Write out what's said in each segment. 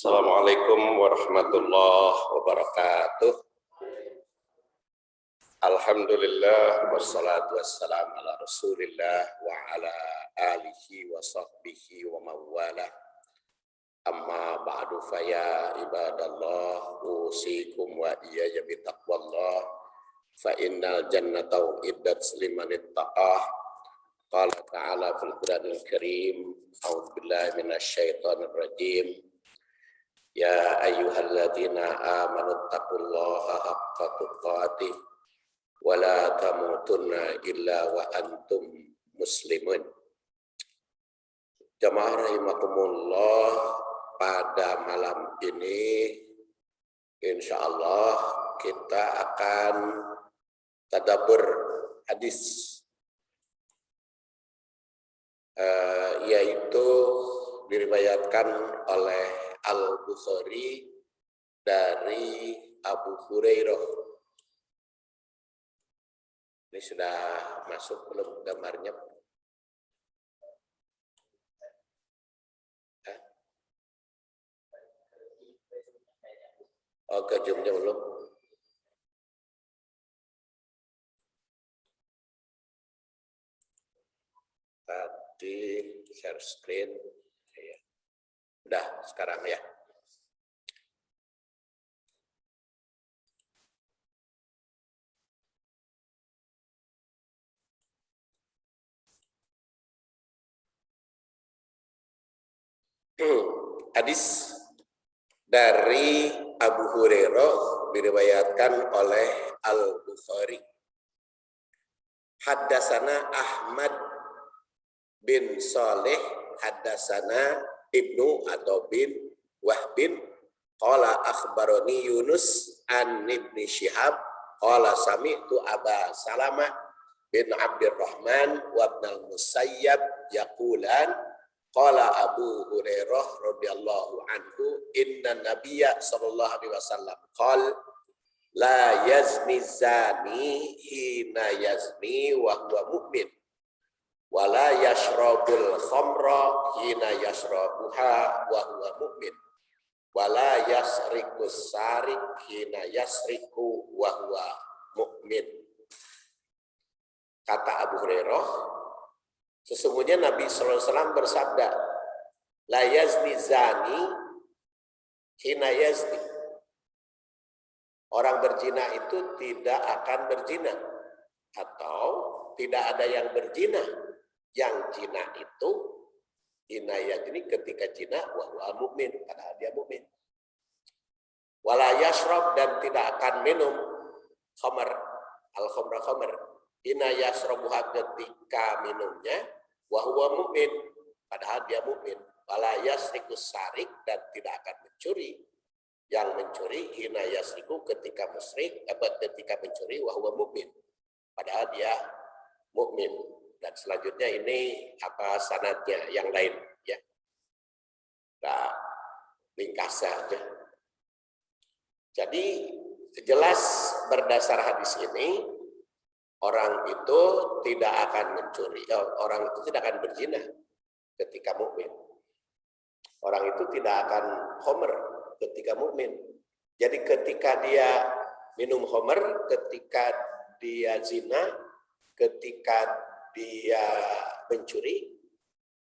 Assalamualaikum warahmatullahi wabarakatuh. Alhamdulillah wassalatu wassalamu ala Rasulillah wa ala alihi wa sahbihi wa mawala. Amma ba'du faya ibadallah usikum wa iyaya bitaqwallah fa innal jannata uiddat liman ittaqah. Qala ta'ala fil Qur'anil Karim, a'udzu billahi minasyaitonir rajim. Ya ayyuhalladzina amanu taqullaha haqqa tuqatih wa la tamutunna illa wa antum muslimun. Jamaah rahimakumullah, pada malam ini insyaallah kita akan tadabbur hadis, yaitu diriwayatkan oleh Al-Bukhari dari Abu Hurairah. Ini sudah masuk belum gambarnya? Oh, ke zoom-nya belum? Tadi share screen. Udah sekarang ya. Hadis dari Abu Hurairah diriwayatkan oleh Al-Bukhari. Haddasana Ahmad bin Saleh, haddasana Ibnu atau bin Wahbin, qala akhbaroni Yunus an Ibni Syihab, qala sami'tu Aba Salamah bin Abdurrahman wa Ibnul Musayyab yaqulan, qala Abu Hurairah radhiyallahu anhu, inna nabiyya sallallahu alaihi wasallam qala la yazni zani hina yazni wa huwa mu'min wala yashrabul khamra hina yashrabuha wa huwa mu'min wala yasrikus sarik hina yasriku wa huwa mu'min. Kata Abu Hurairah, sesungguhnya Nabi SAW bersabda, la yazni zani hina yazni. Orang berzina itu tidak akan berzina, atau tidak ada yang berzina. Yang zina itu inayat ini ketika zina wa mukmin, padahal dia mukmin. Wala yashrab, dan tidak akan minum khamar, al-khamra khamar. Inayasrabuha, ketika minumnya wa huwa mukmin, padahal dia mukmin. Wala yasrikus sarik, dan tidak akan mencuri. Yang mencuri inayasriku ketika musyrik, ketika mencuri wa huwa mukmin, padahal dia mukmin. Dan selanjutnya ini apa sanadnya yang lain ya. Nah, ringkas saja. Jadi jelas berdasar hadis ini orang itu tidak akan mencuri, orang itu tidak akan berzina ketika mukmin. Orang itu tidak akan khamr ketika mukmin. Jadi ketika dia minum khamr, ketika dia zina, ketika dia mencuri,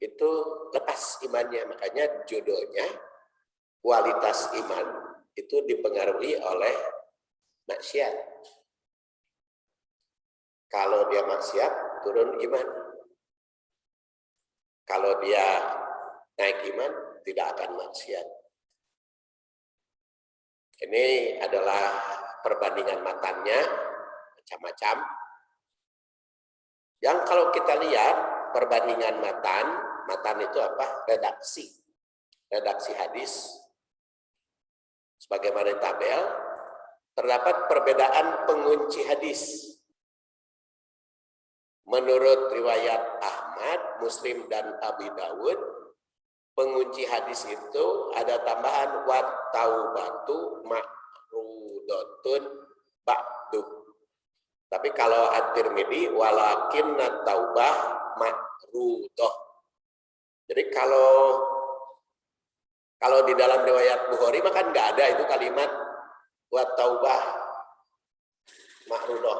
itu lepas imannya. Makanya judulnya kualitas iman itu dipengaruhi oleh maksiat. Kalau dia maksiat, turun iman. Kalau dia naik iman, tidak akan maksiat. Ini adalah perbandingan matannya, macam-macam. Yang kalau kita lihat perbandingan matan itu apa? Redaksi hadis. Sebagaimana tabel, terdapat perbedaan pengunci hadis. Menurut riwayat Ahmad, Muslim, dan Abi Dawud, pengunci hadis itu ada tambahan wat taubatu ma'rudatun ba'du. Tapi kalau At-Tirmidzi walakinna taubah makrudah. Jadi kalau Kalau di dalam riwayat Bukhari maka nggak ada itu kalimat wa taubah ma'rudah.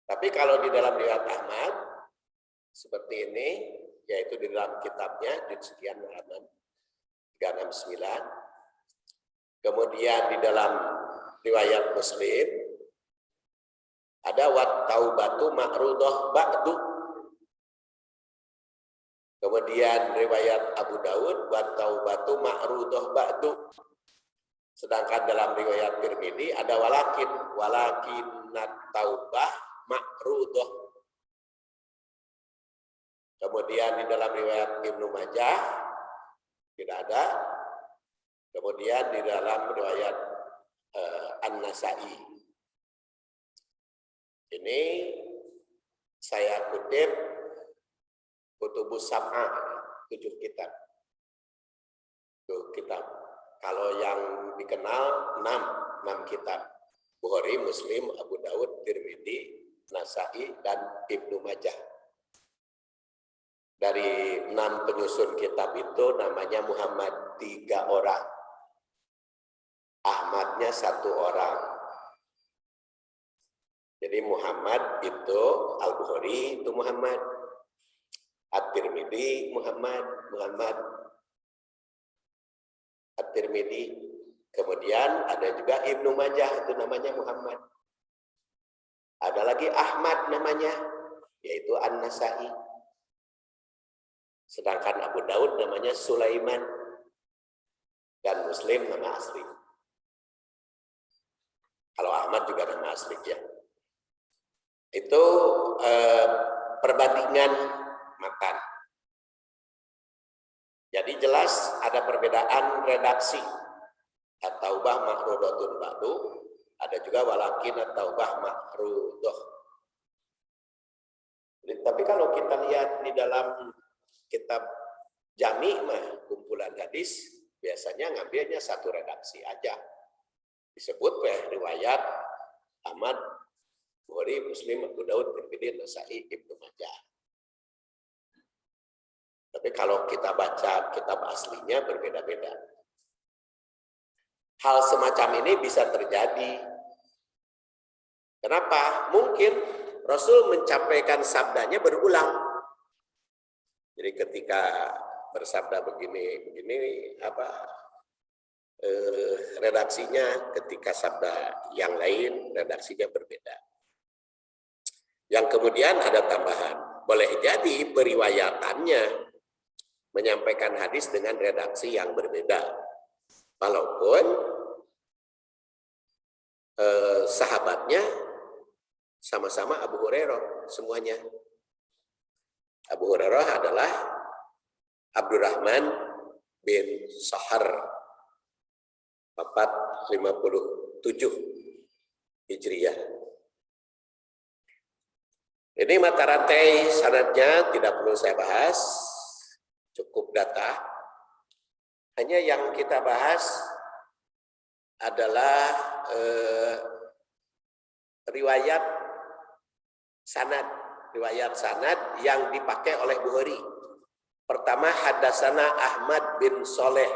Tapi kalau di dalam riwayat Ahmad seperti ini, yaitu di dalam kitabnya di sekian halaman 369. Kemudian di dalam riwayat Muslim ada wat taubatu ma'rudah ba'du. Kemudian riwayat Abu Daud wat taubatu ma'rudah ba'du. Sedangkan dalam riwayat Tirmidzi ada walakinnat taubah ma'rudah. Kemudian di dalam riwayat Ibnu Majah tidak ada. Kemudian di dalam riwayat An-Nasa'i. Ini saya kutip Kutubus Sab'ah, 7 kitab. 7 kitab. Kalau yang dikenal 6 kitab. Bukhari, Muslim, Abu Daud, Tirmidzi, Nasa'i, dan Ibnu Majah. Dari 6 penyusun kitab itu namanya Muhammad 3 orang. Ahmadnya 1 orang. Jadi Muhammad itu Al-Bukhari itu Muhammad. At-Tirmidzi Muhammad At-Tirmidzi. Kemudian ada juga Ibnu Majah itu namanya Muhammad. Ada lagi Ahmad namanya, yaitu An-Nasa'i. Sedangkan Abu Daud namanya Sulaiman. Dan Muslim nama asli. Kalau Ahmad juga nama asli ya. Itu perbandingan matan. Jadi jelas ada perbedaan redaksi. At-taubah ma'rudatun ba'du, ada juga walakin at-taubah ma'rudah. Tapi kalau kita lihat di dalam kitab Jami' mah kumpulan hadis biasanya ngambilnya 1 redaksi aja. Disebut riwayat Ahmad, Bukhari, Muslim, Abu Daud, Tirmidzi, Nasa'i, Ibnu Majah. Tapi kalau kita baca kitab aslinya berbeda-beda. Hal semacam ini bisa terjadi. Kenapa? Mungkin Rasul mencapaikan sabdanya berulang. Jadi ketika bersabda begini redaksinya, ketika sabda yang lain redaksinya berbeda. Yang kemudian ada tambahan, boleh jadi periwayatannya menyampaikan hadis dengan redaksi yang berbeda. Walaupun sahabatnya sama-sama Abu Hurairah semuanya. Abu Hurairah adalah Abdurrahman bin Sahar, 457 Hijriah. Ini mata rantai sanadnya tidak perlu saya bahas, cukup data. Hanya yang kita bahas adalah riwayat sanad yang dipakai oleh Bukhari. Pertama, hadatsana Ahmad bin Soleh.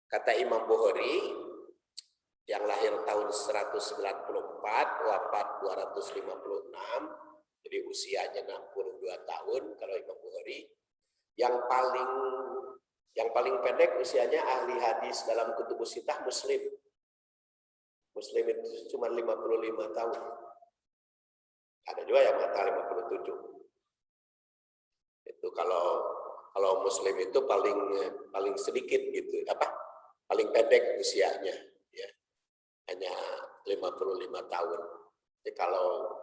Kata Imam Bukhari yang lahir tahun 194, wafat 256, jadi usianya 62 tahun kalau Imam Bukhari. Yang paling pendek usianya ahli hadis dalam kutubus sittah Muslim. Muslim itu cuma 55 tahun. Ada juga yang mata 57. Itu kalau Muslim itu paling sedikit gitu, paling pendek usianya ya. Hanya 55 tahun. Jadi kalau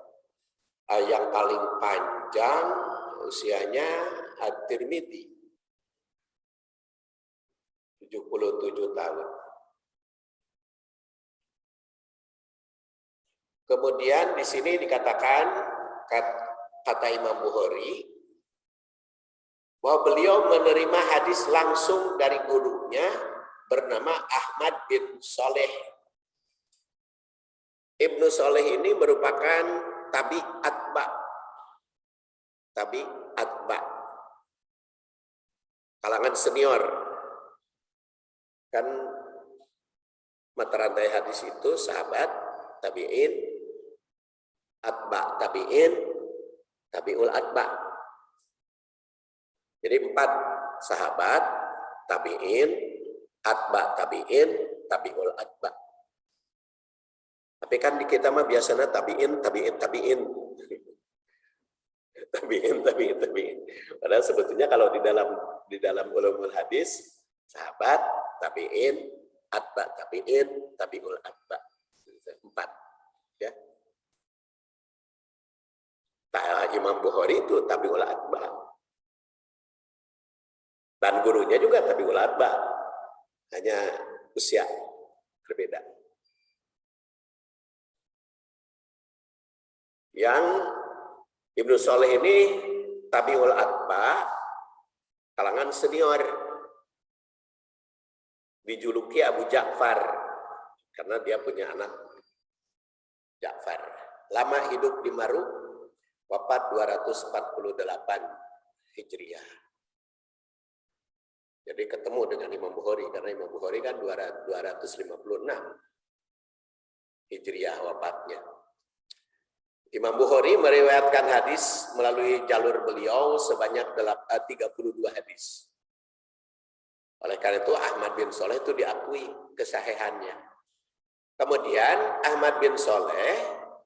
yang paling panjang usianya At-Tirmidzi 77 tahun. Kemudian di sini dikatakan kata Imam Bukhari bahwa beliau menerima hadis langsung dari gurunya bernama Ahmad bin Soleh. Ibnu Soleh ini merupakan tabi atba. kalangan senior. Kan mata rantai hadis itu sahabat, tabi'in, atba tabi'in, tabi'ul atba. Jadi 4 sahabat, tabi'in, atba tabi'in, tabi'ul atba. Tapi kan di kita mah biasanya tabi'in. Tabi'in. Padahal sebetulnya kalau di dalam ulumul hadis, sahabat, tabi'in, atba tabi'in, tabi'ul atba. 4. Ya. Imam Bukhari itu tabi'ul atba. Dan gurunya juga tabi'ul atba. Hanya usia berbeda. Yang Ibnu Sholeh ini tabi'ul atba, kalangan senior, dijuluki Abu Ja'far karena dia punya anak Ja'far. Lama hidup di Maru, wafat 248 Hijriah. Jadi ketemu dengan Imam Bukhari karena Imam Bukhari kan 256 Hijriah wafatnya. Imam Bukhari meriwayatkan hadis melalui jalur beliau sebanyak 32 hadis. Oleh karena itu Ahmad bin Sholeh itu diakui kesahihannya. Kemudian Ahmad bin Sholeh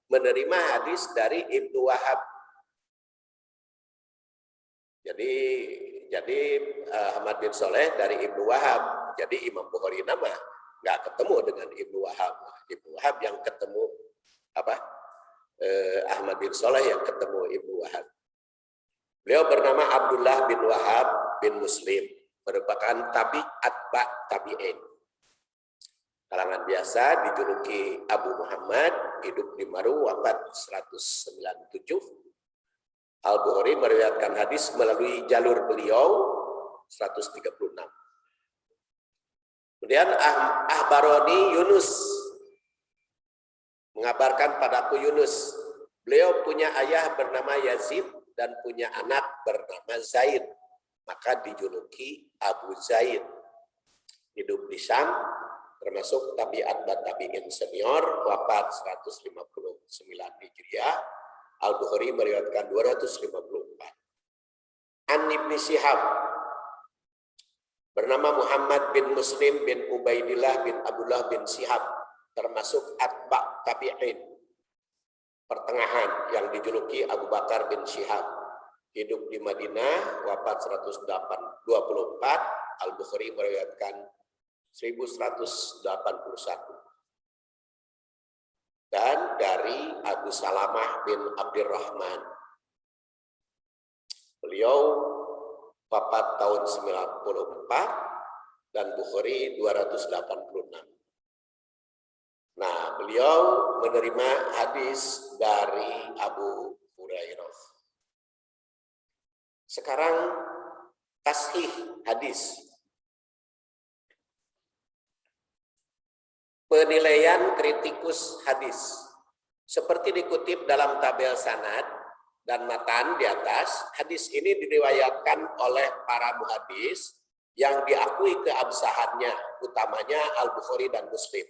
menerima hadis dari Ibnu Wahab. Jadi Ahmad bin Sholeh dari Ibnu Wahab. Jadi Imam Bukhari nama nggak ketemu dengan Ibnu Wahab. Ibnu Wahab yang ketemu Ahmad bin Sholeh yang ketemu Ibnu Wahab. Beliau bernama Abdullah bin Wahab bin Muslim, merupakan atba tabi'in. Kalangan biasa dijuluki Abu Muhammad, hidup di Maru, wafat 197. Al-Bukhari meriwayatkan hadis melalui jalur beliau 136. Kemudian Ahbaroni Yunus mengabarkan padaku Yunus, beliau punya ayah bernama Yazid dan punya anak bernama Zaid, maka dijuluki Abu Zaid. Hidup di Syam, termasuk tabi'in senior, wafat 159 Hijriah. Al-Bukhari meriwayatkan 254. An Ibnu Syihab, bernama Muhammad bin Muslim bin Ubaidillah bin Abdullah bin Syihab, termasuk atba tabi'in pertengahan yang dijuluki Abu Bakar bin Syihab. Hidup di Madinah, wafat 124. Al-Bukhari meriwayatkan 1181. Dan dari Abu Salamah bin Abdurrahman. Beliau wafat tahun 94 dan Bukhari 286. Nah, beliau menerima hadis dari Abu Hurairah. Sekarang tashih hadis. Penilaian kritikus hadis. Seperti dikutip dalam tabel sanad dan matan di atas, hadis ini diriwayatkan oleh para muhadis yang diakui keabsahannya, utamanya Al-Bukhari dan Muslim.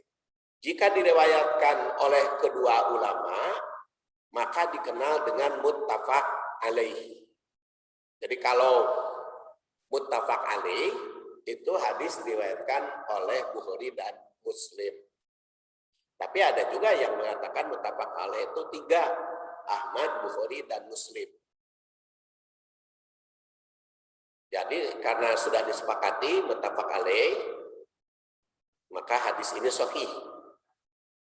Jika diriwayatkan oleh kedua ulama, maka dikenal dengan muttafaq alaih. Jadi kalau muttafaq alaih itu hadis diriwayatkan oleh Bukhari dan Muslim. Tapi ada juga yang mengatakan muttafaq alaih itu 3, Ahmad, Bukhari, dan Muslim. Jadi karena sudah disepakati muttafaq alaih, maka hadis ini sahih.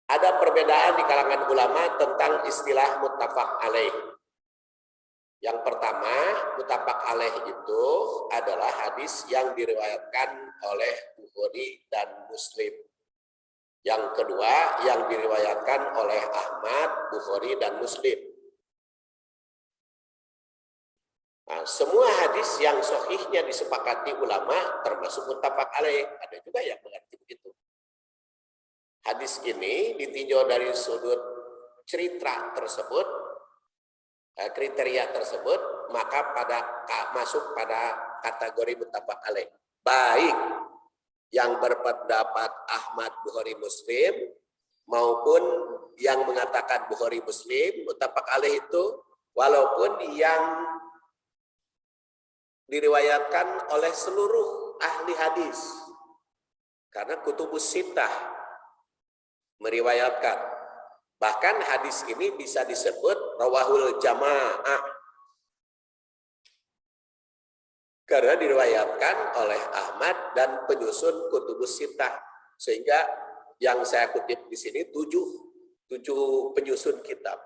Ada perbedaan di kalangan ulama tentang istilah muttafaq alaih. Yang pertama, muttafaq alaih itu adalah hadis yang diriwayatkan oleh Bukhari dan Muslim. Yang kedua, yang diriwayatkan oleh Ahmad, Bukhari, dan Muslim. Nah, semua hadis yang sahihnya disepakati ulama termasuk muttafaq alaih. Ada juga yang mengerti begitu. Hadis ini ditinjau dari sudut cerita tersebut, kriteria tersebut, maka masuk pada kategori muttafaq alaih. Baik yang berpendapat Ahmad, Bukhari, Muslim maupun yang mengatakan Bukhari, Muslim muttafaq alaih itu, walaupun yang diriwayatkan oleh seluruh ahli hadis. Karena kutubus sittah meriwayatkan. Bahkan hadis ini bisa disebut rawahul jamaah. Karena diriwayatkan oleh Ahmad dan penyusun kutubus sittah. Sehingga yang saya kutip di sini tujuh penyusun kitab.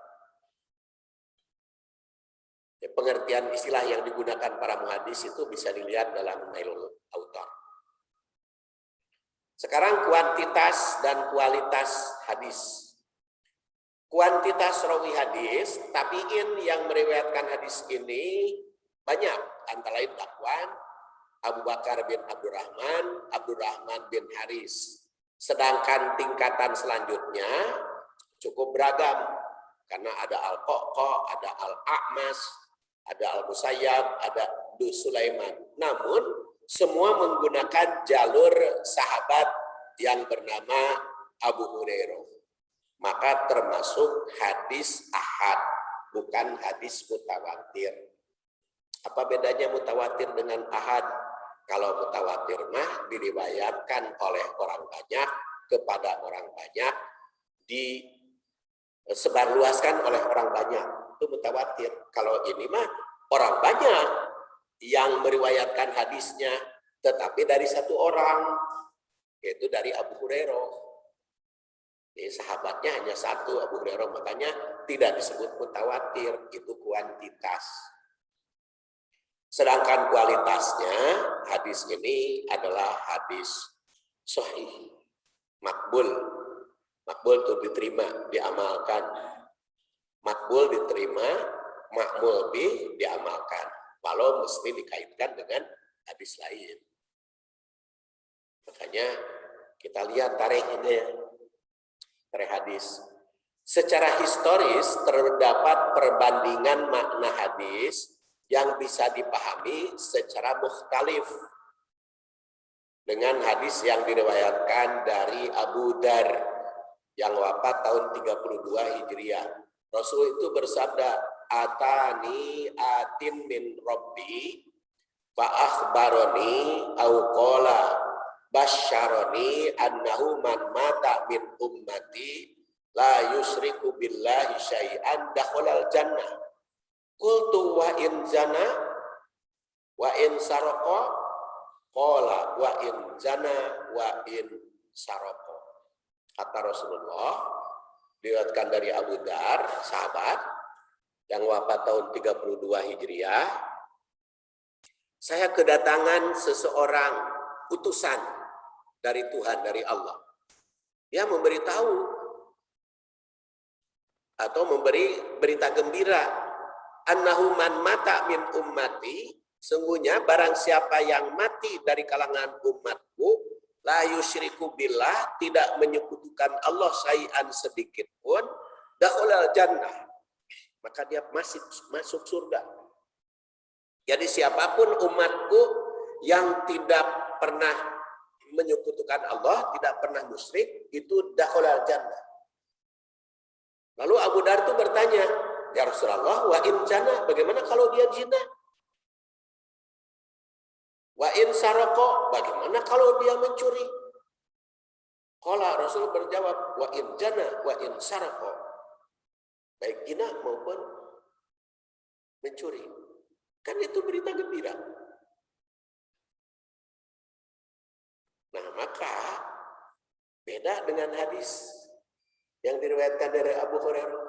Pengertian istilah yang digunakan para muhadis itu bisa dilihat dalam Nailul Autar. Sekarang kuantitas dan kualitas hadis. Kuantitas rawi hadis, tabi'in yang meriwayatkan hadis ini banyak. Antara lain Dakwan, Abu Bakar bin Abdurrahman bin Haris. Sedangkan tingkatan selanjutnya cukup beragam. Karena ada Al-Qoqo, ada Al-A'mas, ada Al-Musayyab, ada Du Sulaiman. Namun semua menggunakan jalur sahabat yang bernama Abu Hurairah. Maka termasuk hadis ahad, bukan hadis mutawatir. Apa bedanya mutawatir dengan ahad? Kalau mutawatir mah diriwayatkan oleh orang banyak kepada orang banyak, disebarluaskan oleh orang banyak. Itu mutawatir. Kalau ini mah orang banyak yang meriwayatkan hadisnya, tetapi dari satu orang, yaitu dari Abu Hurairah. Jadi sahabatnya hanya satu, Abu Hurairah, makanya tidak disebut mutawatir, itu kuantitas. Sedangkan kualitasnya, hadis ini adalah hadis sahih, makbul. Makbul itu diterima, diamalkan. Makbul diterima, makmul diamalkan. Walau mesti dikaitkan dengan hadis lain. Makanya kita lihat tarikhnya, tarikh hadis. Secara historis terdapat perbandingan makna hadis yang bisa dipahami secara mukhtalif dengan hadis yang diriwayatkan dari Abu Dar yang wafat tahun 32 Hijriah. Rasul itu bersabda, atani atin min rabbi fa akhbaroni au qala basyaroni annahu man mata min ummati la yusriku billahi syai'an dakhalal jannah. Qultu wa in zana wa in saraqa qala wa in zana wa in saraqa. Kata Rasulullah, diriwayatkan dari Abu Dar, sahabat yang wafat tahun 32 Hijriah, saya kedatangan seseorang utusan dari Tuhan, dari Allah. Dia memberitahu atau memberi berita gembira, annahu man mata min ummati, sungguhnya barang siapa yang mati dari kalangan umatku, la yusyriku billah, tidak menyekutukan Allah syai'an sedikit pun, dakhalal jannah, maka dia masuk surga. Jadi siapapun umatku yang tidak pernah menyekutukan Allah, tidak pernah musyrik, itu dakhalal jannah. Lalu Abu Dar itu bertanya, ya Rasulullah, wa in jana, bagaimana kalau dia zina? Wa in saroko, bagaimana kalau dia mencuri? Qala, Rasul berjawab, wa in jana wa in saroko, baik zina maupun mencuri. Kan itu berita gembira. Nah, maka beda dengan hadis yang diriwayatkan dari Abu Hurairah.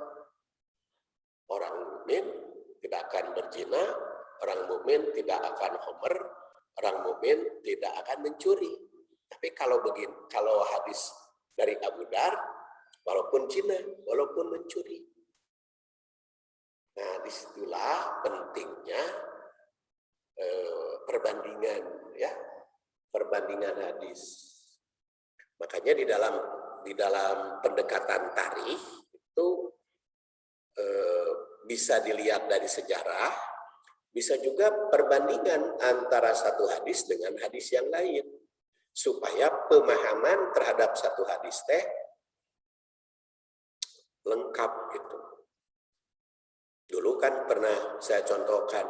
Orang mukmin tidak akan berzina, orang mukmin tidak akan homer, orang mukmin tidak akan mencuri. Tapi kalau begini, kalau hadis dari Abu Dar, walaupun zina, walaupun mencuri. Nah, disitulah pentingnya perbandingan, ya, perbandingan hadis. Makanya di dalam pendekatan tarikh itu bisa dilihat dari sejarah Bisa juga perbandingan antara satu hadis dengan hadis yang lain. Supaya pemahaman terhadap satu hadis teh lengkap gitu. Dulu kan pernah saya contohkan,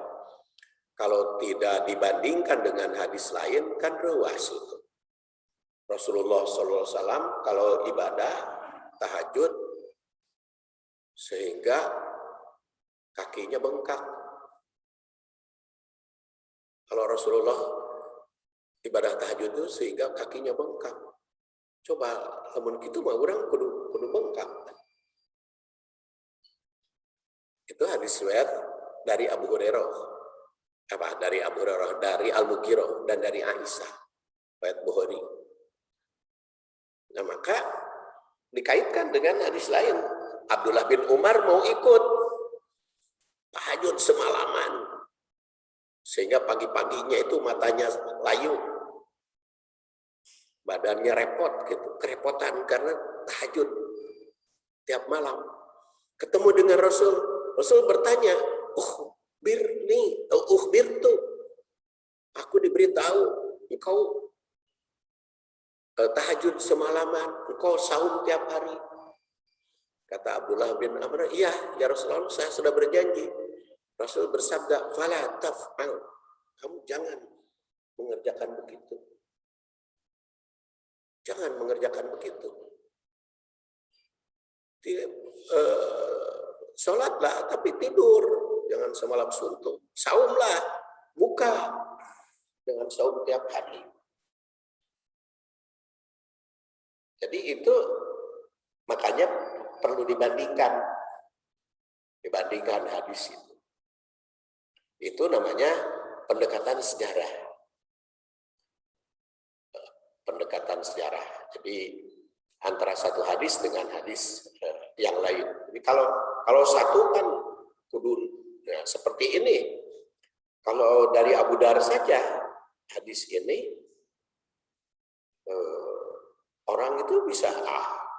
kalau tidak dibandingkan dengan hadis lain kan ruas itu. Rasulullah SAW kalau ibadah tahajud sehingga kakinya bengkak. Kalau Rasulullah ibadah tahajud itu sehingga kakinya bengkak. Coba namun gitu mah orang kudu bengkak. Itu hadis riwayat dari Abu Hurairah. Dari Abu Hurairah, dari Al-Mughirah dan dari Aisyah. Riwayat Bukhari. Nah, maka dikaitkan dengan hadis lain. Abdullah bin Umar mau ikut tahajud semalaman. Sehingga pagi-paginya itu matanya layu. Badannya repot gitu, kerepotan karena tahajud tiap malam. Ketemu dengan Rasul. Rasul bertanya, birtu. Aku diberitahu engkau tahajud semalaman, engkau saum tiap hari. Kata Abdullah bin Amr, iya ya Rasulullah, saya sudah berjanji. Rasul bersabda, fala taf'al. Kamu jangan mengerjakan begitu. Jangan mengerjakan begitu. Sholatlah tapi tidur, jangan semalam suntuk. Saumlah, buka, jangan saum tiap hari. Jadi itu makanya perlu dibandingkan hadis itu. Itu namanya pendekatan sejarah. Jadi antara satu hadis dengan hadis yang lain. Jadi kalau satu kan kudu ya, seperti ini. Kalau dari Abu Dar saja hadis ini orang itu bisa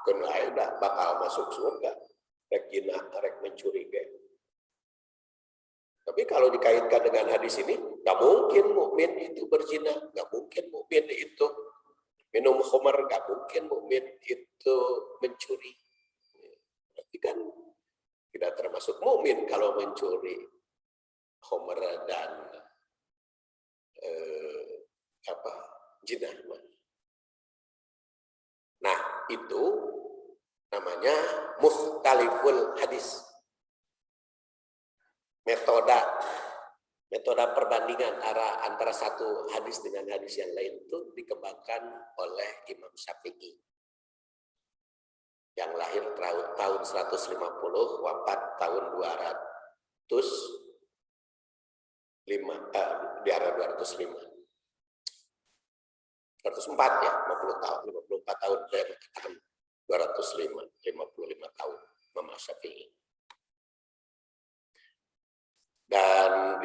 kena udah bakal masuk surga, rek jina, rek mencuri gitu. Tapi kalau dikaitkan dengan hadis ini, nggak mungkin mukmin itu berzina, nggak mungkin mukmin itu minum khamar, nggak mungkin mukmin itu mencuri. Berarti kan tidak termasuk mukmin kalau mencuri khamar dan zina. Nah, itu namanya mukhtaliful hadis. Metode perbandingan antara satu hadis dengan hadis yang lain itu dikembangkan oleh Imam Syafi'i yang lahir tahun 150, wafat tahun 205, di arah 205. 204 ya, 54 tahun, saya mengatakan 205, 55 tahun Imam Syafi'i. Dan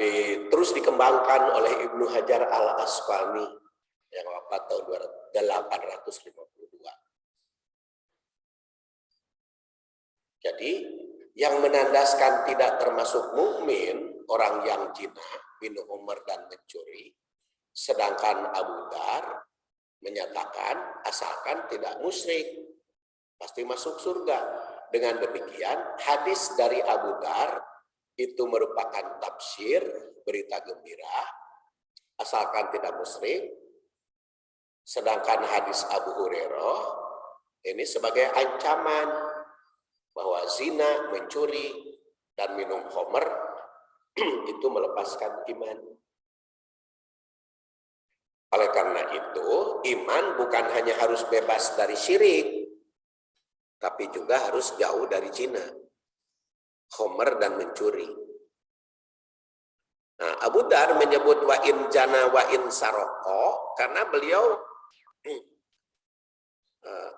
terus dikembangkan oleh Ibnu Hajar Al-Asqalani yang wafat tahun 852. Jadi yang menandaskan tidak termasuk mukmin orang yang zina, minum khamar dan mencuri, sedangkan Abu Dar menyatakan asalkan tidak musyrik pasti masuk surga. Dengan demikian hadis dari Abu Dar itu merupakan tafsir berita gembira asalkan tidak musyrik, sedangkan hadis Abu Hurairah ini sebagai ancaman bahwa zina, mencuri dan minum khamar itu melepaskan iman. Oleh karena itu, iman bukan hanya harus bebas dari syirik, tapi juga harus jauh dari zina, khamar dan mencuri. Nah, Abu Dar menyebut wa in jana wa in saroko karena beliau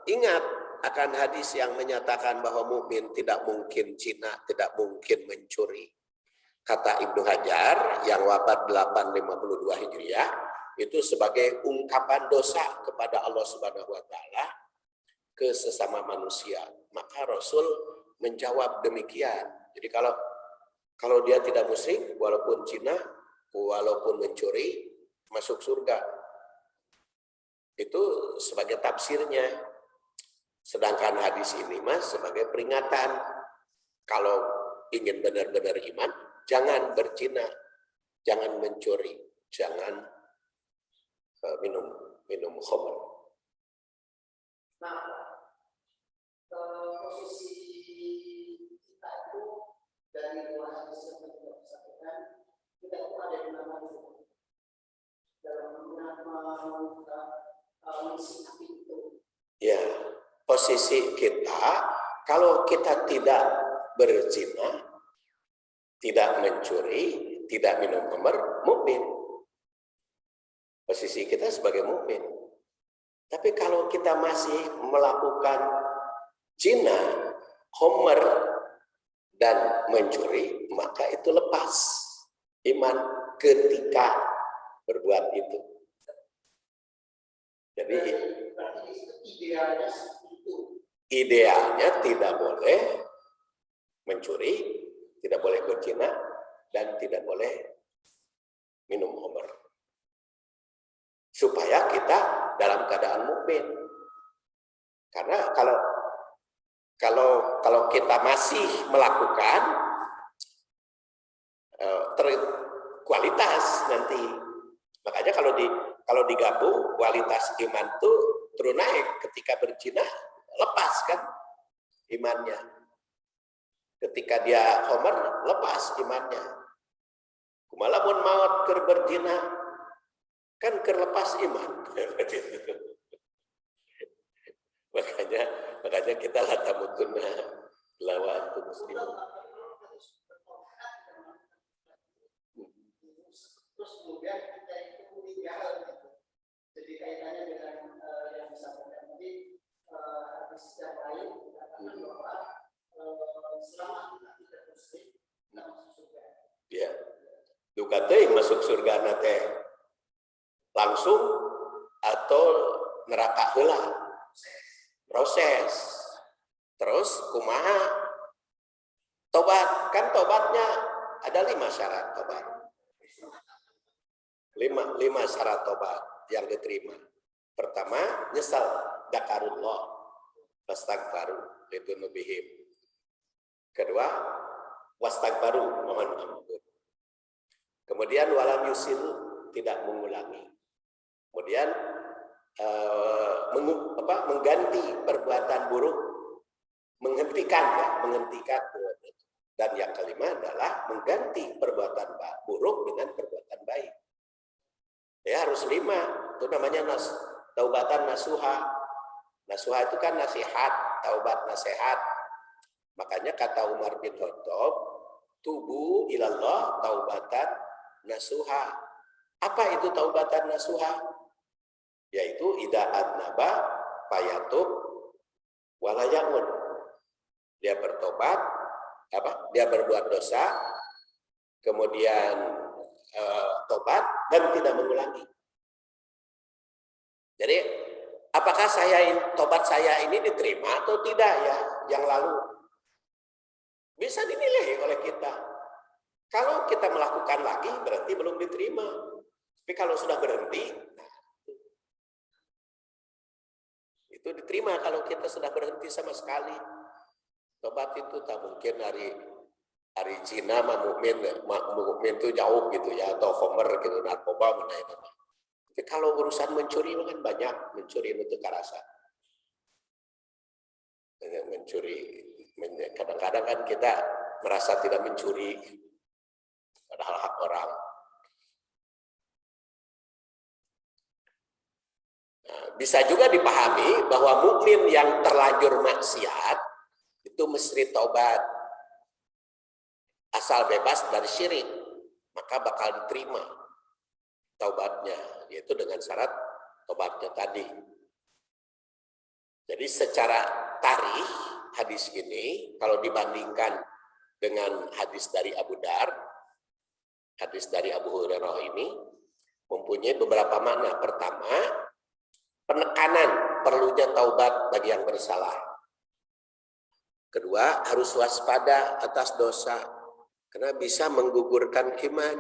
ingat akan hadis yang menyatakan bahwa mukmin tidak mungkin zina, tidak mungkin mencuri. Kata Ibnu Hajar yang wafat 852 Hijriah itu sebagai ungkapan dosa kepada Allah Subhanahu wa taala ke sesama manusia. Maka Rasul menjawab demikian. Jadi Kalau dia tidak musyrik, walaupun zina, walaupun mencuri, masuk surga. Itu sebagai tafsirnya. Sedangkan hadis ini mas sebagai peringatan. Kalau ingin benar-benar iman, jangan berzina, jangan mencuri, jangan minum khamr. Nah, posisi kita itu dari dua hadis yang kita sampaikan, kita itu ada yang namanya dalam mensikapi itu. Ya, posisi kita kalau kita tidak berzina, tidak mencuri, tidak minum khamr, mukmin. Posisi kita sebagai mukmin. Tapi kalau kita masih melakukan zina, khamr, dan mencuri, maka itu lepas iman ketika berbuat itu. Jadi idealnya tidak boleh mencuri, tidak boleh berzina, dan tidak boleh minum khamr. Supaya kita dalam keadaan mukmin. Karena kalau kita masih melakukan kualitas nanti, makanya kalau digabung kualitas iman itu terus naik. Ketika berzina lepas kan imannya, ketika dia khamr lepas imannya. Kumalamun maut keur berzina kan kerlepas iman. makanya kita la tamutunna illa wa antum muslimun. Terus kemudian kita itu meninggal gitu. Jadi kaitannya dengan yang disampaikan tadi hadis yang lain dikatakan bahwa selama kita tidak muslim kita masuk surga. Ya. Duka teh masuk surga nate langsung atau neraka heula. Proses. Terus kumaha? Tobat, kan tobatnya ada 5 syarat tobat. 5 syarat tobat yang diterima. Pertama, nyesal dzakarullah fastaghfaru lidzunubihim. Kedua, wastaghfaru mohon ampun. Kemudian walam yusiru tidak mengulangi. Kemudian mengganti perbuatan buruk, menghentikan dan yang kelima adalah mengganti perbuatan buruk dengan perbuatan baik. Ya harus 5, itu namanya taubatan nasuha. Nasuha itu kan nasihat, taubat nasihat. Makanya kata Umar bin Khattab, tubu ilallah taubatan nasuha. Apa itu taubatan nasuha? Yaitu ida adnaba payatub walayaun. Dia bertobat, dia berbuat dosa, kemudian tobat dan tidak mengulangi. Jadi apakah tobat saya ini diterima atau tidak ya yang lalu? Bisa dinilai oleh kita. Kalau kita melakukan lagi berarti belum diterima. Tapi kalau sudah berhenti, itu diterima kalau kita sudah berhenti sama sekali. Tobat itu tak mungkin hari zina mukmin itu jauh gitu ya, atau khamr gitu, narkoba mana itu. Tapi kalau urusan mencuri kan banyak, mencuri itu karasa. Mencuri, kadang-kadang kan kita merasa tidak mencuri, padahal hak orang. Bisa juga dipahami bahwa mukmin yang terlanjur maksiat itu mesti taubat. Asal bebas dari syirik, maka bakal diterima taubatnya, yaitu dengan syarat taubatnya tadi. Jadi secara tarikh hadis ini kalau dibandingkan dengan hadis dari Abu Dar, hadis dari Abu Hurairah ini mempunyai beberapa makna. Pertama, penekanan perlunya taubat bagi yang bersalah. Kedua, harus waspada atas dosa. Karena bisa menggugurkan iman.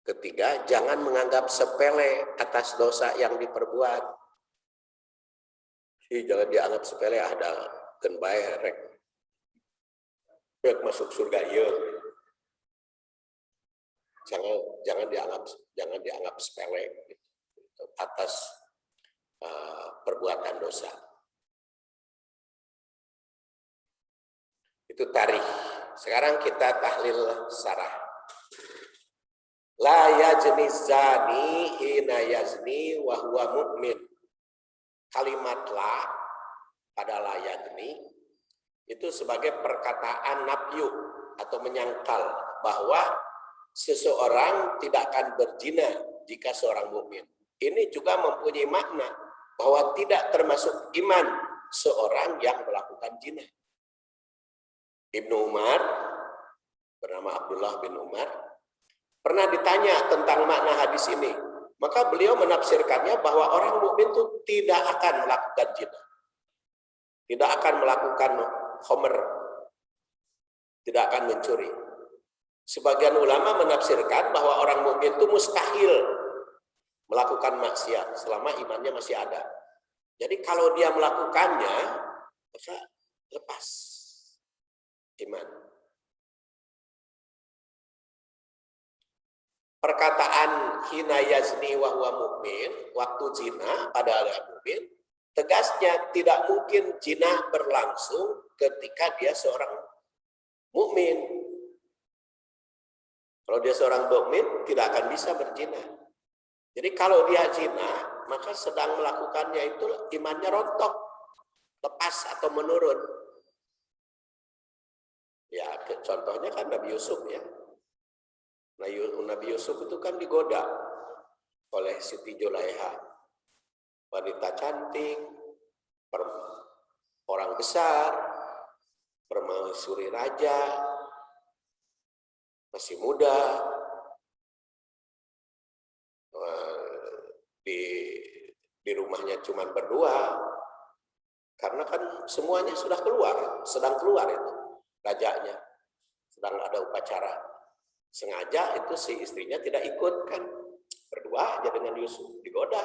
Ketiga, jangan menganggap sepele atas dosa yang diperbuat. Jangan dianggap sepele, ada kan bae rek masuk surga ieu. Jangan dianggap sepele atas perbuatan dosa. Itu tarikh. Sekarang kita tahlil sarah. La yazni zani hina yazni wa huwa mu'min. Kalimat la pada la yazni itu sebagai perkataan nafyu atau menyangkal bahwa seseorang tidak akan berzina jika seorang mukmin. Ini juga mempunyai makna bahwa tidak termasuk iman seorang yang melakukan zina. Ibnu Umar, bernama Abdullah bin Umar, pernah ditanya tentang makna hadis ini. Maka beliau menafsirkannya bahwa orang mukmin itu tidak akan melakukan zina. Tidak akan melakukan khamr. Tidak akan mencuri. Sebagian ulama menafsirkan bahwa orang mukmin itu mustahil melakukan maksiat selama imannya masih ada. Jadi kalau dia melakukannya, maka lepas iman. Perkataan hina yazni wa huwa mu'min, waktu zina pada orang mukmin, tegasnya tidak mungkin zina berlangsung ketika dia seorang mukmin. Kalau dia seorang mukmin tidak akan bisa berzina. Jadi kalau dia zina, maka sedang melakukannya itu imannya rontok, lepas atau menurun. Ya, contohnya kan Nabi Yusuf ya. Nabi Yusuf itu kan digoda oleh Siti Julaiha, wanita cantik, orang besar, permaisuri raja, masih muda, di rumahnya cuma berdua, karena kan semuanya sudah keluar, sedang keluar itu rajanya, sedang ada upacara. Sengaja itu si istrinya tidak ikut kan, berdua aja dengan Yusuf, digoda.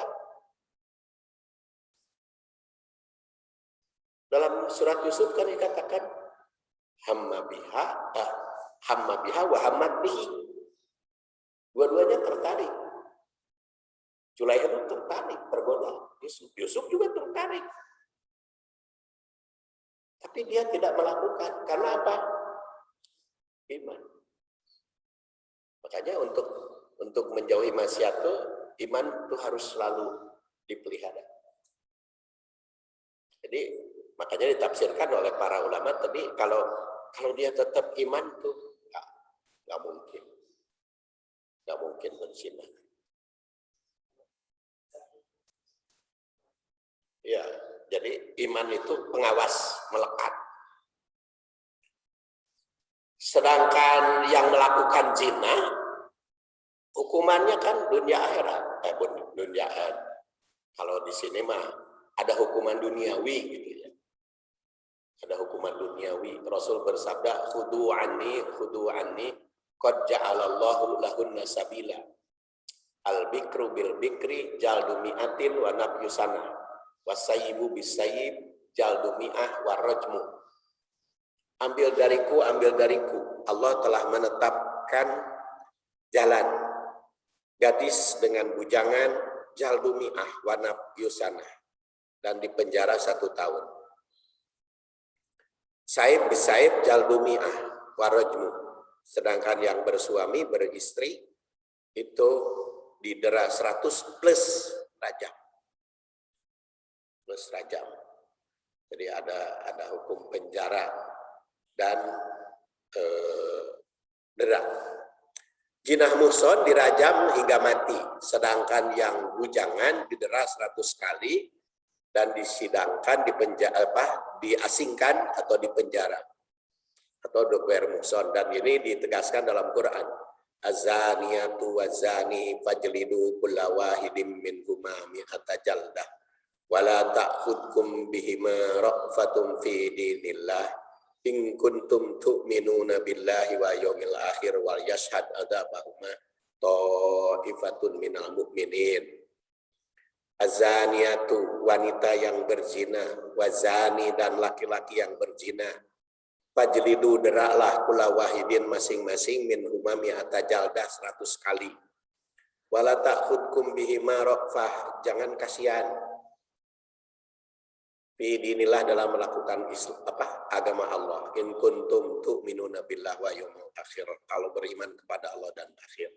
Dalam surat Yusuf kan dikatakan hamma biha wa hammat bihi. Dua-duanya tertarik. Julaiha itu tertarik, tergoda. Yusuf juga tertarik. Tapi dia tidak melakukan. Karena apa? Iman. Makanya untuk menjauhi maksiat itu, iman itu harus selalu dipelihara. Jadi makanya ditafsirkan oleh para ulama tadi, kalau dia tetap iman tuh nggak mungkin berzina. Ya, jadi iman itu pengawas, melekat. Sedangkan yang melakukan zina, hukumannya kan dunia akhirat. Kalau di sini mah ada hukuman duniawi gitu ya. Ada hukuman duniawi. Rasul bersabda, khudu anni, qad ja'alallahu lahunna sabila. Al-bikru bil bikri jaldu mi'atin wa nabyu sanah. Wasayyibu bisayyib jaldu mi'ah wa rajmu. Ambil dariku. Allah telah menetapkan jalan. Gadis dengan bujangan jaldu mi'ah wa nabyu sanah. Dan dipenjara 1 tahun. Saib bisaib jaldu mi'ah wa rajmu. Sedangkan yang bersuami, beristri, itu didera 100 plus rajam. Jadi ada hukum penjara dan dera. Jinah muhson dirajam hingga mati, sedangkan yang bujangan didera 100 kali dan disidangkan, diasingkan atau dipenjara atau dober muhson. Dan ini ditegaskan dalam Quran. Az-zaniyatu waz-zani fajlidu kulla wahidin minhuma mi'ata jaldah. Wala ta'khudkum bihima ra'fatun fi dinillah in kuntum tu'minuna billahi wa yaumil akhir wal yashhad adzabahuma ta'ifatun minal mu'minin. Azaniatu, wanita yang berzina, wazani, dan laki-laki yang berzina. Fajlidu, deraklah kula wahidin masing-masing min humami atajaldah 100 kali. Wala ta'khudkum bihima ra'fah, jangan kasihan. Inilah dalam melakukan agama Allah. In kuntum tu'minuna billahi wa yaumil akhir, kalau beriman kepada Allah dan akhir.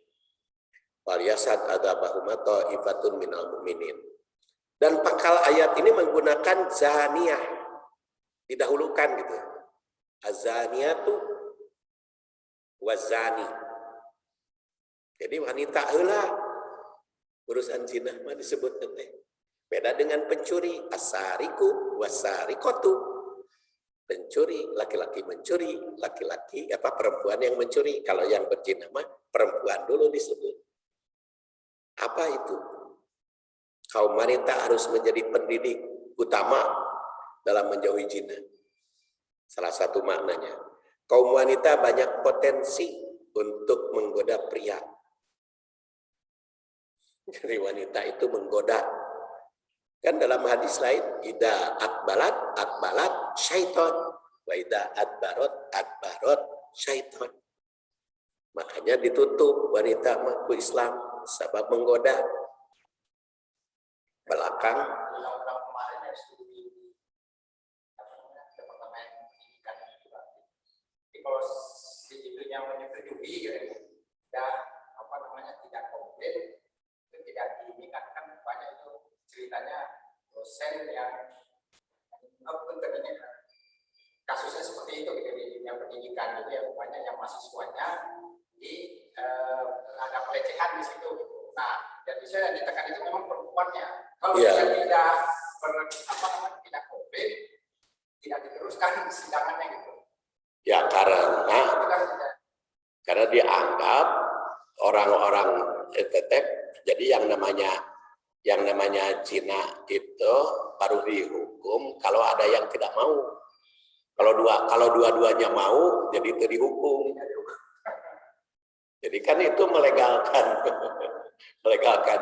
Wal yasad adzabahuma ta'ifatun minal mu'minin. Dan pangkal ayat ini menggunakan zaniyah, didahulukan gitu. Azaniyatu wazani. Jadi wanita heula urusan zina mah disebut teh. Beda dengan pencuri, asariku wasarikotu. Pencuri, laki-laki mencuri, laki-laki perempuan yang mencuri. Kalau yang berzina mah perempuan dulu disebut. Apa itu? Kaum wanita harus menjadi pendidik utama dalam menjauhi zina. Salah satu maknanya. Kaum wanita banyak potensi untuk menggoda pria. Jadi wanita itu menggoda. Kan dalam hadis lain, ida akbalat syaiton, wa ida adbarot syaiton. Makanya ditutup wanita mengaku Islam sebab menggoda. Belakang kemarin ya studi departemen pendidikan itu. Kalau di yang menyetujui dan tidak komplain, itu tidak diingatkan banyak itu. Ceritanya dosen yang kasusnya seperti itu gitu, di dunia pendidikan itu ya, banyak yang mahasiswanya ada pelecehan di situ gitu. Nah, dan bisa yang ditekan itu memang perempuannya. Kalau dia tidak komplain, tidak diteruskan sidangannya gitu. Ya karena dianggap orang-orang tetep, jadi yang namanya zina itu baru dihukum kalau ada yang tidak mau. Kalau dua-duanya mau, jadi itu dihukum. Jadi kan itu melegalkan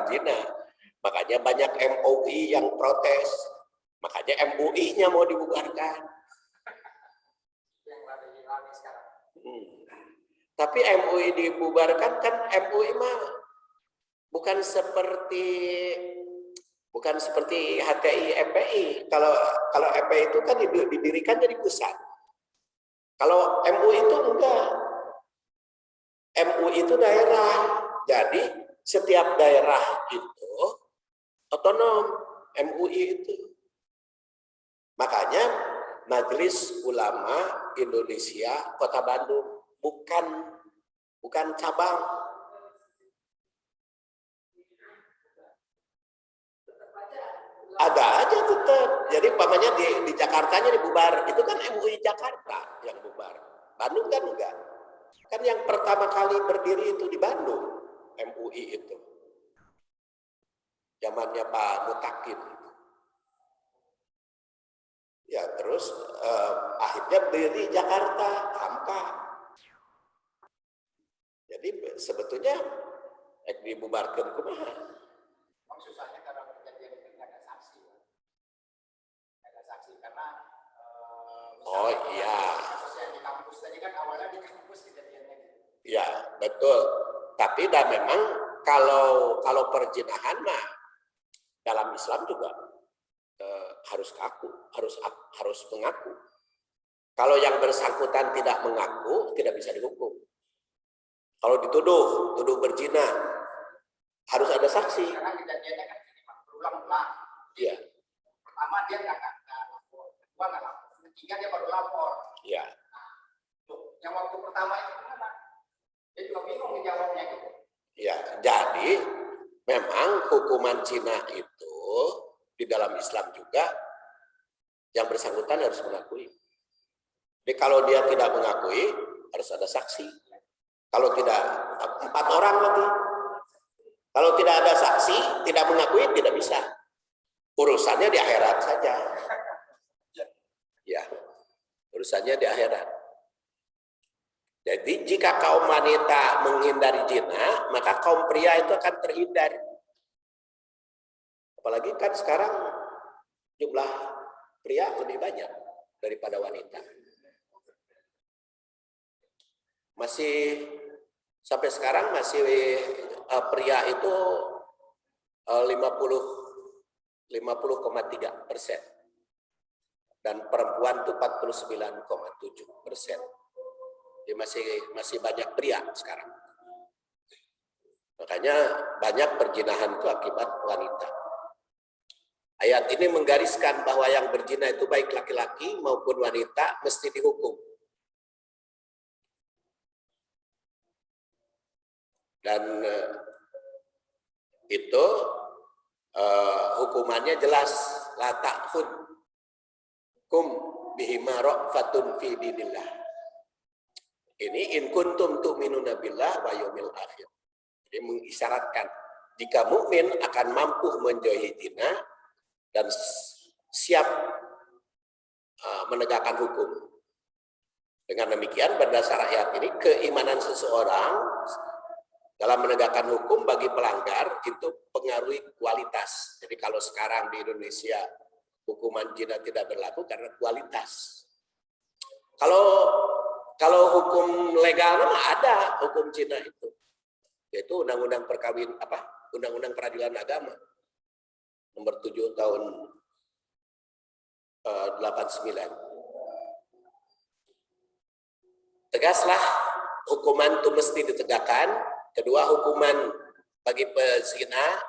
zina. Makanya banyak MUI yang protes. Makanya MUI-nya mau dibubarkan. Tapi MUI dibubarkan kan MUI mah bukan seperti HTI FPI. Kalau FPI itu kan didirikan jadi pusat. Kalau MUI itu enggak. MUI itu daerah. Jadi setiap daerah itu otonom MUI itu. Makanya Majelis Ulama Indonesia Kota Bandung bukan cabang. Ada aja tetap. Jadi umpamanya di Jakartanya dibubar, itu kan MUI Jakarta yang bubar. Bandung kan enggak. Kan yang pertama kali berdiri itu di Bandung, MUI itu. Zamannya Pak Mutakin. Ya terus akhirnya berdiri Jakarta, Hamka. Jadi sebetulnya dibubarkan kumaha. Susahnya karena kejadian itu nggak ada saksi. Nggak ada saksi karena oh iya. Kasusnya di kampus tadi kan awalnya di kampus kejadiannya. Iya betul. Tapi dah memang kalau perzinahan mah dalam Islam juga harus mengaku. Kalau yang bersangkutan tidak mengaku tidak bisa dihukum. Kalau tuduh berzina harus ada saksi. Karena kejadiannya kan berulang-ulang. Iya. Pertama dia nggak lapor, kedua nggak lapor, ketiga dia baru lapor. Iya. Nah, yang waktu pertama itu gimana? Dia juga bingung menjawabnya gitu. Iya. Jadi memang hukuman zina itu di dalam Islam juga yang bersangkutan harus mengakui. Jadi kalau dia tidak mengakui harus ada saksi. Kalau tidak 4 orang lagi. Kalau tidak ada saksi, tidak mengakui, tidak bisa. Urusannya di akhirat saja. Ya, urusannya di akhirat. Jadi jika kaum wanita menghindari zina, maka kaum pria itu akan terhindar. Apalagi kan sekarang jumlah pria lebih banyak daripada wanita. Masih sampai sekarang masih pria itu 50,3% dan perempuan itu 49,7%. Jadi masih banyak pria sekarang. Makanya banyak perzinahan itu akibat wanita. Ayat ini menggariskan bahwa yang berzina itu baik laki-laki maupun wanita mesti dihukum. Dan itu hukumannya jelas, la ta'khud kum bihima ra'fatun fi dinillah. Ini in kuntum tu'minuna billah wa yaumil akhir. Jadi mengisyaratkan jika mukmin akan mampu menjauhi zina dan siap menegakkan hukum. Dengan demikian berdasar ayat ini keimanan seseorang dalam menegakkan hukum bagi pelanggar itu pengaruhi kualitas. Jadi kalau sekarang di Indonesia hukuman zina tidak berlaku karena kualitas. Kalau hukum legal mah ada hukum zina itu. Yaitu Undang-Undang Undang-Undang Peradilan Agama nomor 7 tahun 89. Tegaslah hukuman itu mesti ditegakkan. Kedua, hukuman bagi pezina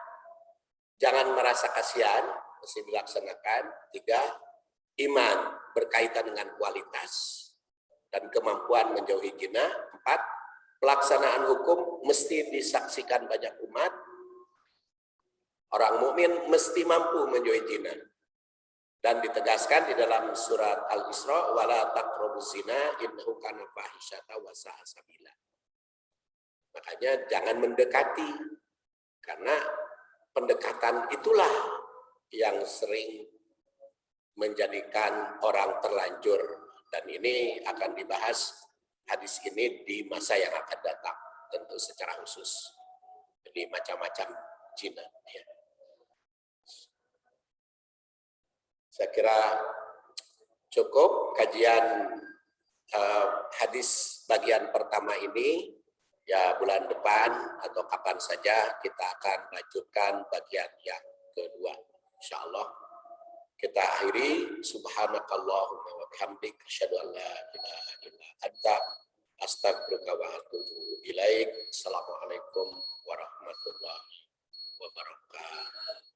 jangan merasa kasihan, mesti dilaksanakan. 3, iman berkaitan dengan kualitas dan kemampuan menjauhi zina. 4, pelaksanaan hukum mesti disaksikan banyak umat. Orang mukmin mesti mampu menjauhi zina. Dan ditegaskan di dalam surat Al-Isra, wala taqrabuz zina innahu kana fahisyata wa sa'a sabila. Makanya jangan mendekati, karena pendekatan itulah yang sering menjadikan orang terlanjur. Dan ini akan dibahas hadis ini di masa yang akan datang, tentu secara khusus. Jadi macam-macam zina. Ya. Saya kira cukup kajian hadis bagian pertama ini. Ya bulan depan atau kapan saja kita akan lanjutkan bagian yang kedua. Insyaallah. Kita akhiri subhanakallahumma wa bihamdika asyhadu an la ilaha illa anta astaghfiruka wa atubu ilaik. Assalamualaikum warahmatullahi wabarakatuh.